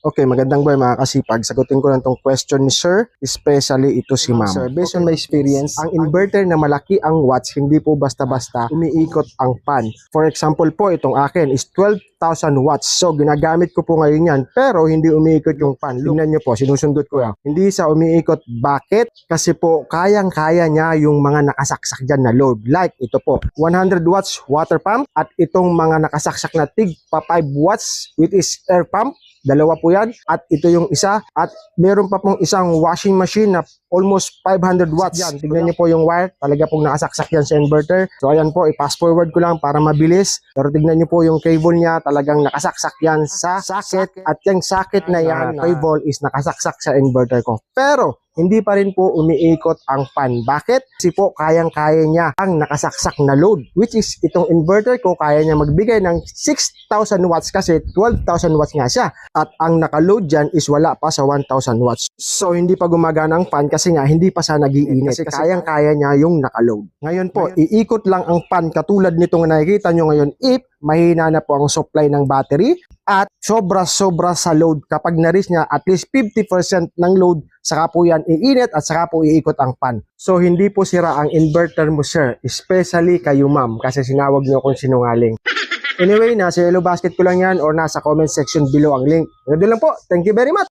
Okay, magandang buhay mga kasipag. Sagutin ko lang tong question ni sir, especially ito si ma'am. Sir, based on my experience, ang inverter na malaki ang watts, hindi po basta-basta umiikot ang pan. For example po, itong akin is 12,000 watts. So, ginagamit ko po ngayon yan, pero hindi umiikot yung pan. Tingnan nyo po, sinusundot ko yan. Hindi sa umiikot. Bakit? Kasi po, kayang-kaya niya yung mga nakasaksak dyan na load. Like, ito po, 100 watts water pump at itong mga nakasaksak na tig pa 5 watts, which is air pump. Dalawa po yan. At ito yung isa. At meron pa pong isang washing machine na almost 500 watts. Yan, tignan nyo po yung wire. Talaga pong nakasaksak yan sa inverter. So ayan po, i-fast forward ko lang para mabilis. Pero tignan nyo po yung cable niya. Talagang nakasaksak yan sa socket. At yung socket na yan, cable is nakasaksak sa inverter ko. Pero hindi pa rin po umiikot ang fan. Bakit? Kasi po kayang-kaya niya ang nakasaksak na load. Which is itong inverter ko kaya niya magbigay ng 6,000 watts kasi 12,000 watts nga siya. At ang nakaload dyan is wala pa sa 1,000 watts. So hindi pa gumagana ang fan kasi nga hindi pa siya nag-iinit. Kasi kayang-kaya niya yung nakaload. Ngayon po, iikot lang ang fan katulad nitong nakikita nyo ngayon if mahina na po ang supply ng battery at sobra-sobra sa load. Kapag na-reach niya at least 50% ng load, saka po yan iinit at saka po iikot ang fan. So hindi po sira ang inverter mo sir, especially kayo ma'am kasi sinawag niyo akong sinungaling. Anyway, nasa yellow basket ko lang yan or nasa comment section below ang link. Ganun lang po. Thank you very much.